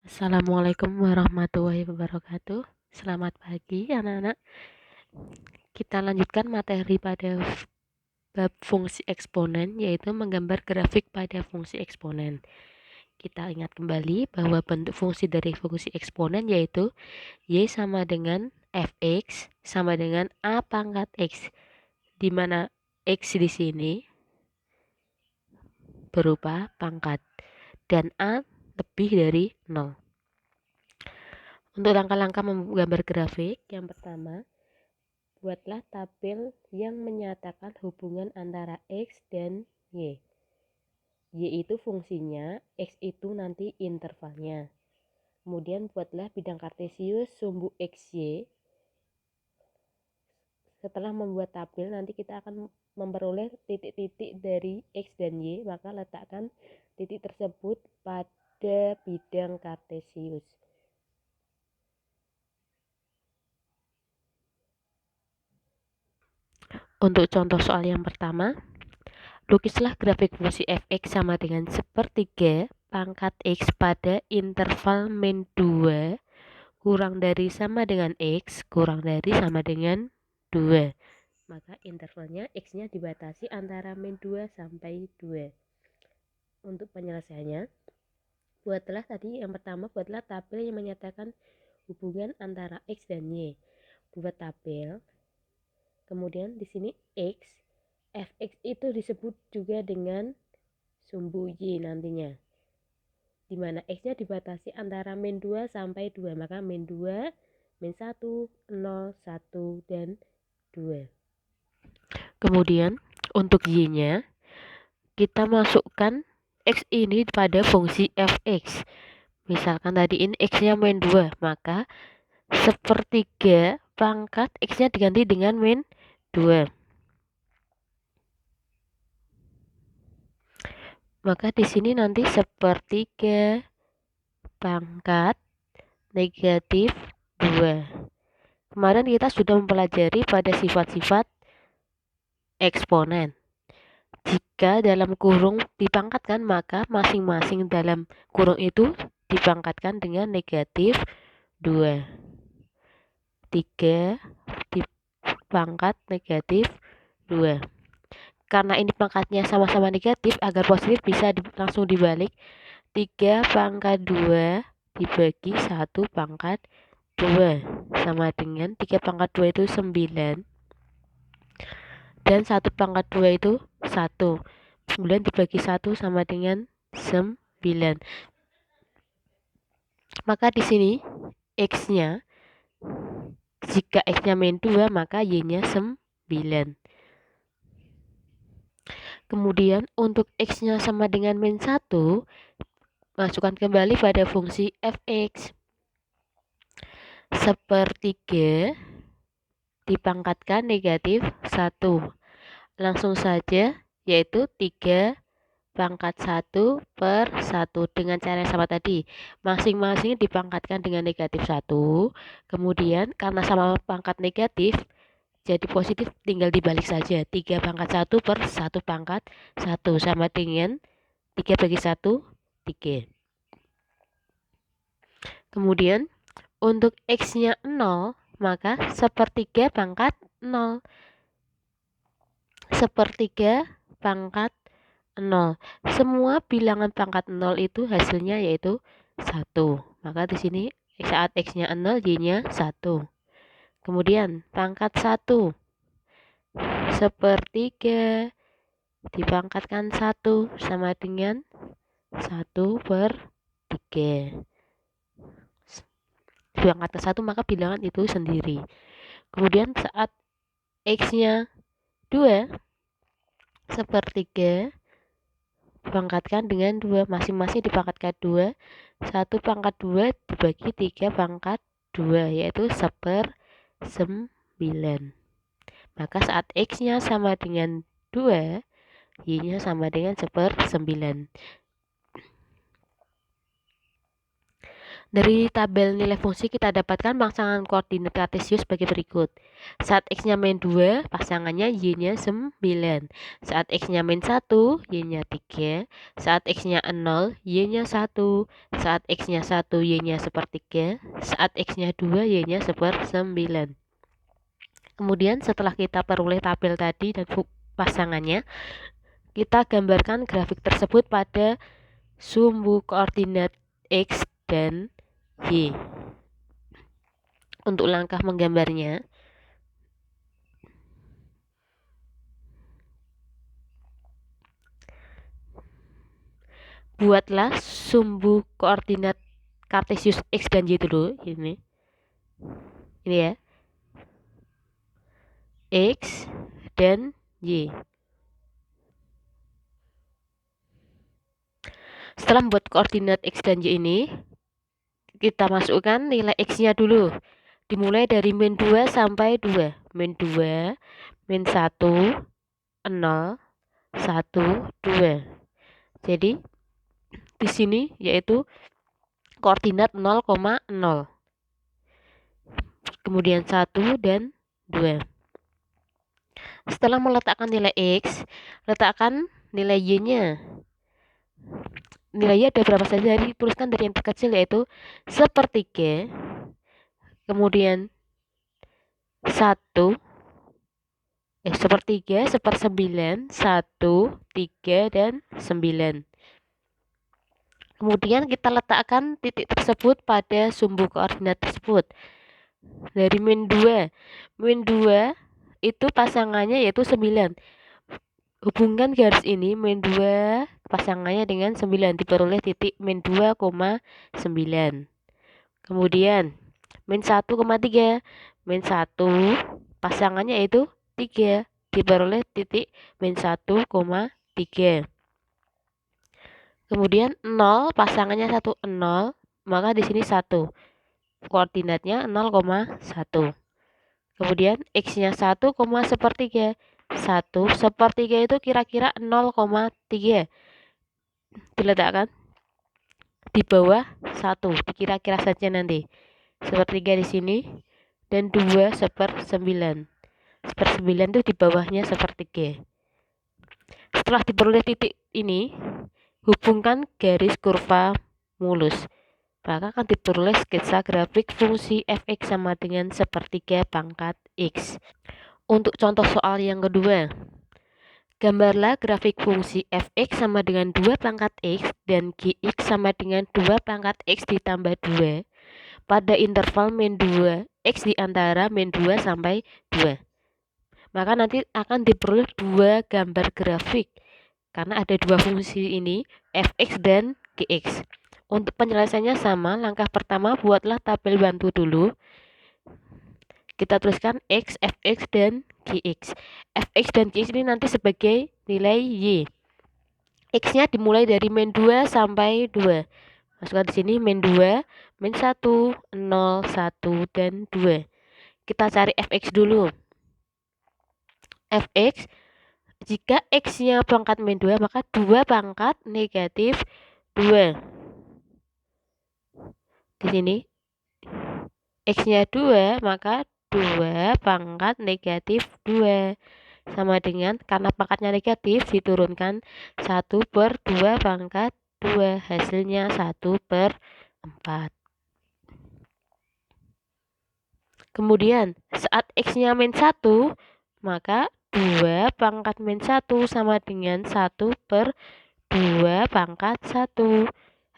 Assalamualaikum warahmatullahi wabarakatuh. Selamat pagi anak-anak. Kita lanjutkan materi pada bab fungsi eksponen, yaitu menggambar grafik pada fungsi eksponen. Kita ingat kembali bahwa bentuk fungsi dari fungsi eksponen yaitu Y sama dengan Fx sama dengan A pangkat X, di mana X di sini berupa pangkat dan A lebih dari 0. Untuk langkah-langkah menggambar grafik, yang pertama, buatlah tabel yang menyatakan hubungan antara X dan Y. Y itu fungsinya, X itu nanti intervalnya. Kemudian buatlah bidang kartesius sumbu XY. Setelah membuat tabel, nanti kita akan memperoleh titik-titik dari X dan Y, maka letakkan titik tersebut pada bidang kartesius. Untuk contoh soal yang pertama, lukislah grafik fungsi fx sama dengan sepertiga pangkat x pada interval min 2 kurang dari sama dengan x kurang dari sama dengan 2. Maka intervalnya x-nya dibatasi antara min 2 sampai 2. Untuk penyelesaiannya, yang pertama buatlah tabel yang menyatakan hubungan antara x dan y. Buat tabel. Kemudian di sini x, fx itu disebut juga dengan sumbu y nantinya, di mana x-nya dibatasi antara min 2 sampai 2, maka min 2, min 1, 0, 1, dan 2. Kemudian untuk y-nya kita masukkan x ini pada fungsi fx. Misalkan tadi ini x-nya min 2, maka sepertiga pangkat x-nya diganti dengan min 2. Maka di sini nanti sepertiga pangkat negatif 2. Kemarin kita sudah mempelajari pada sifat-sifat eksponen. Jika dalam kurung dipangkatkan, maka masing-masing dalam kurung itu dipangkatkan dengan negatif 2. 3 dipangkat negatif 2. Karena ini pangkatnya sama-sama negatif, agar positif bisa langsung dibalik. 3 pangkat 2 dibagi 1 pangkat 2 sama dengan 3 pangkat 2 itu 9 dan 1 pangkat 2 itu 1. 9 dibagi 1 sama dengan 9. Maka di sini x-nya, jika x-nya min 2, maka y-nya 9. Kemudian untuk x-nya sama dengan min 1, masukkan kembali pada fungsi fx. Sepertiga dipangkatkan negatif 1. Langsung saja, yaitu 3 pangkat 1 per 1 dengan cara yang sama tadi. Masing-masing dipangkatkan dengan negatif 1. Kemudian karena sama pangkat negatif, jadi positif, tinggal dibalik saja. 3 pangkat 1 per 1 pangkat 1 sama dengan 3 bagi 1, 3. Kemudian untuk x-nya 0, maka sepertiga pangkat 0. Sepertiga pangkat 0. Semua bilangan pangkat 0 itu hasilnya yaitu 1. Maka di sini saat x-nya 0, y-nya 1. Kemudian pangkat 1. Sepertiga dipangkatkan 1 sama dengan 1 per 3. Dipangkatkan 1, maka bilangan itu sendiri. Kemudian saat x-nya 2, sepertiga dipangkatkan dengan 2, masing-masing dipangkatkan 2. 1 pangkat 2 dibagi 3 pangkat 2, yaitu 1/9. Maka saat x-nya sama dengan 2, y-nya sama dengan 1/9. Dari tabel nilai fungsi kita dapatkan pasangan koordinat kartesius sebagai berikut. Saat x-nya min 2, pasangannya y-nya 9. Saat x-nya min 1, y-nya 3. Saat x-nya 0, y-nya 1. Saat x-nya 1, y-nya sepertiga. Saat x-nya 2, y-nya 9. Kemudian setelah kita peroleh tabel tadi dan pasangannya, kita gambarkan grafik tersebut pada sumbu koordinat x dan Y. Untuk langkah menggambarnya, buatlah sumbu koordinat kartesius x dan y dulu. Ini ya, x dan y. Setelah membuat koordinat x dan y ini, kita masukkan nilai x-nya dulu. Dimulai dari min 2 sampai 2. Min 2, min 1, 0, 1, 2. Jadi di sini yaitu koordinat 0,0. Kemudian 1 dan 2. Setelah meletakkan nilai x, letakkan nilai y-nya. Nilai y ada berapa saja? Tuliskan dari yang terkecil yaitu sepertiga, kemudian 1, sepertiga, 1/9, 1, 3, dan 9. Kemudian kita letakkan titik tersebut pada sumbu koordinat tersebut. Dari min 2. Min 2 itu pasangannya yaitu 9. Hubungkan garis ini min 2 pasangannya dengan 9, diperoleh titik min 2,9. Kemudian min 1,3. Min 1 pasangannya yaitu 3, diperoleh titik min 1,3. Kemudian 0 pasangannya 1, 0, maka di sini 1. Koordinatnya 0,1. Kemudian x-nya 1, sepertiga. 1 sepertiga itu kira-kira 0,3. Diletakkan di bawah 1, dikira-kira saja nanti. Sepertiga di sini dan 2 1/9. 1/9 itu di bawahnya sepertiga. Setelah diperoleh titik ini, hubungkan garis kurva mulus. Maka akan diperoleh sketsa grafik fungsi fx sama dengan sepertiga pangkat x. Untuk contoh soal yang kedua, gambarlah grafik fungsi fx sama dengan 2 pangkat x dan gx sama dengan 2 pangkat x ditambah 2 pada interval min 2 x di antara min 2 sampai 2. Maka nanti akan diperoleh 2 gambar grafik karena ada 2 fungsi ini, fx dan gx. Untuk penyelesaiannya sama, langkah pertama buatlah tabel bantu dulu. Kita tuliskan x, fx, dan gx. Fx dan gx ini nanti sebagai nilai y. X-nya dimulai dari min 2 sampai 2. Masukkan di sini min 2, min 1, 0, 1, dan 2. Kita cari fx dulu. Fx, jika x-nya pangkat min 2, maka 2 pangkat negatif 2. Di sini x-nya 2, maka 2 pangkat negatif 2. Sama dengan, karena pangkatnya negatif, diturunkan 1/2 pangkat 2. Hasilnya 1/4. Kemudian, saat x-nya min 1, maka 2 pangkat min 1 sama dengan 1/2 pangkat 1.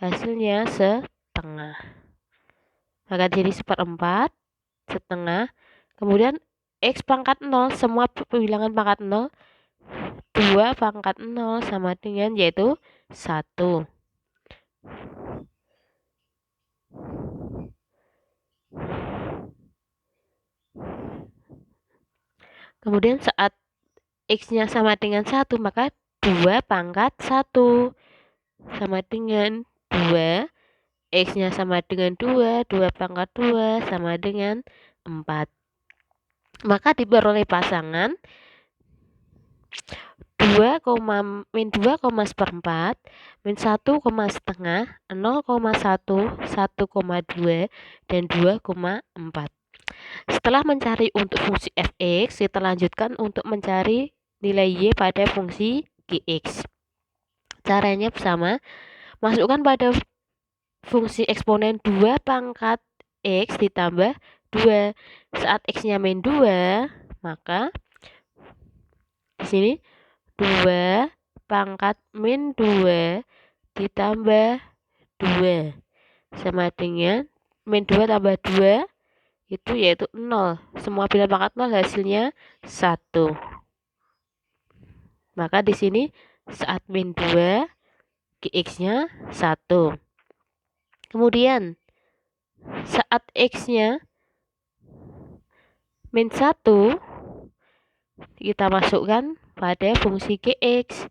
Hasilnya setengah. Maka jadi 1/4, setengah. Kemudian x pangkat 0, semua bilangan pangkat 0, 2 pangkat 0 sama dengan yaitu 1. Kemudian saat x-nya sama dengan 1, maka 2 pangkat 1 sama dengan 2. X-nya sama dengan 2, 2 pangkat 2 sama dengan 4. Maka diperoleh pasangan min 2, seperempat, min 1, setengah, 0,1, 1,2, dan 2,4. Setelah mencari untuk fungsi fx, kita lanjutkan untuk mencari nilai y pada fungsi gx. Caranya sama, masukkan pada fungsi eksponen 2 pangkat x ditambah 2. Saat x-nya min 2, maka di sini 2 pangkat min 2 ditambah 2 sama dengan min 2 tambah 2 itu yaitu 0. Semua bilangan pangkat 0 hasilnya 1. Maka di sini saat min 2 gx-nya 1. Kemudian saat x-nya min 1, kita masukkan pada fungsi gx.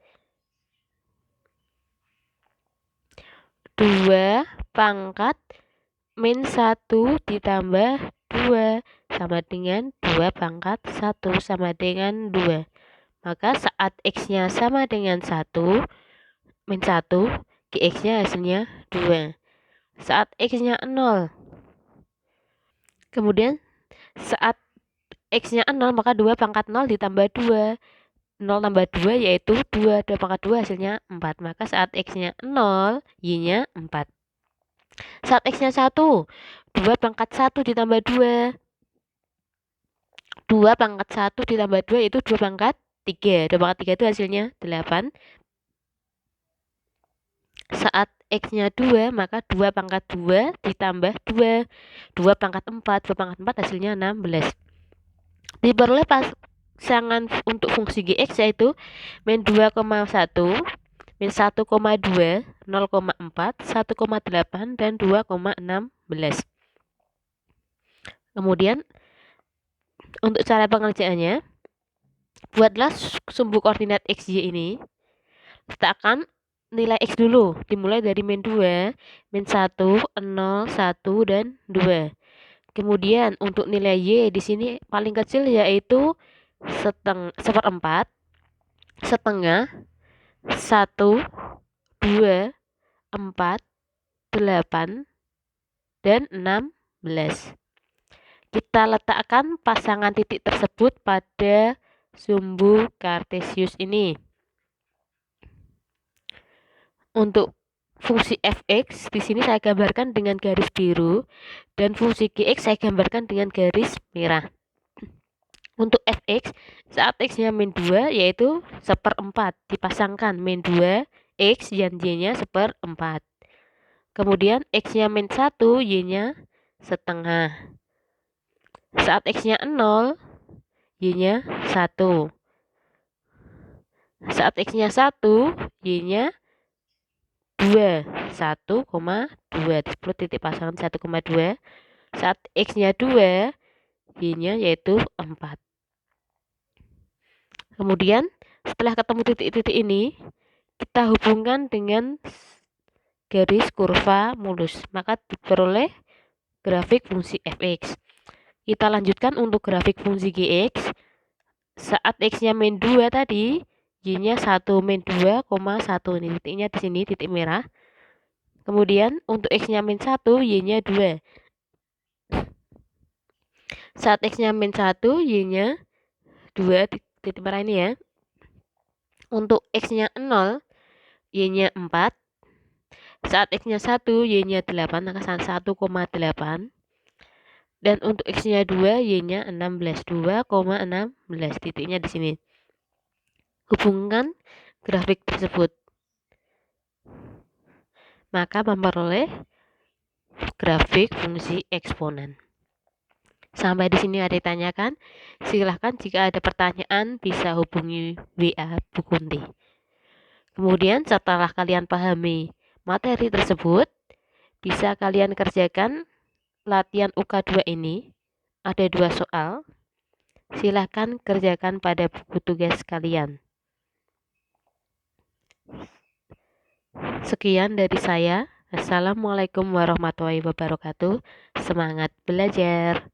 2 pangkat min 1 ditambah 2 sama dengan 2 pangkat 1 sama dengan 2. Maka saat x-nya sama dengan 1, min 1, gx-nya hasilnya 2. Saat x-nya 0, kemudian saat x-nya 0, maka 2 pangkat 0 ditambah 2. 0 tambah 2 yaitu 2. 2 pangkat 2 hasilnya 4. Maka saat x-nya 0, y-nya 4. Saat x-nya 1, 2 pangkat 1 ditambah 2. 2 pangkat 1 ditambah 2 yaitu 2 pangkat 3. 2 pangkat 3 itu hasilnya 8. Saat x-nya 2, maka 2 pangkat 2 ditambah 2. 2 pangkat 4. 2 pangkat 4 hasilnya 16. Diperoleh pasangan untuk fungsi gx yaitu min 2,1, min 1,2, 0,4, 1,8, dan 2,16. Kemudian untuk cara pengerjaannya, buatlah sumbu koordinat xy ini. Letakkan nilai x dulu, dimulai dari min 2, min 1, 0, 1, dan 2. Kemudian untuk nilai y di sini paling kecil yaitu seperempat, setengah, 1, 2, 4, 8, dan 16. Kita letakkan pasangan titik tersebut pada sumbu kartesius ini. Untuk fungsi fx di sini saya gambarkan dengan garis biru dan fungsi gx saya gambarkan dengan garis merah. Untuk fx, saat x-nya min 2 yaitu seperempat, dipasangkan min 2 x dan y-nya seperempat. Kemudian x-nya min 1, y-nya setengah. Saat x-nya 0, y-nya 1. Saat x-nya 1, y-nya 2. 1,2. Disebut titik pasangan 1,2. Saat x-nya 2, y-nya yaitu 4. Kemudian setelah ketemu titik-titik ini, kita hubungkan dengan garis kurva mulus. Maka diperoleh grafik fungsi fx. Kita lanjutkan untuk grafik fungsi gx. Saat x-nya min 2 tadi, y-nya 1, min 2,1. Ini titiknya di sini, titik merah. Kemudian untuk x-nya min 1, y-nya 2. Saat x-nya min 1, y-nya 2, titik merah ini ya. Untuk x-nya 0, y-nya 4. Saat x-nya 1, y-nya 8, maka 1,8. Dan untuk x-nya 2, y-nya 16, 2,16. Titiknya di sini. Hubungkan grafik tersebut. Maka memperoleh grafik fungsi eksponen. Sampai di sini ada ditanyakan? Silahkan jika ada pertanyaan bisa hubungi WA Bu Kunti. Kemudian setelah kalian pahami materi tersebut, bisa kalian kerjakan latihan UK2 ini. Ada 2 soal. Silahkan kerjakan pada buku tugas kalian. Sekian dari saya. Assalamualaikum warahmatullahi wabarakatuh. Semangat belajar.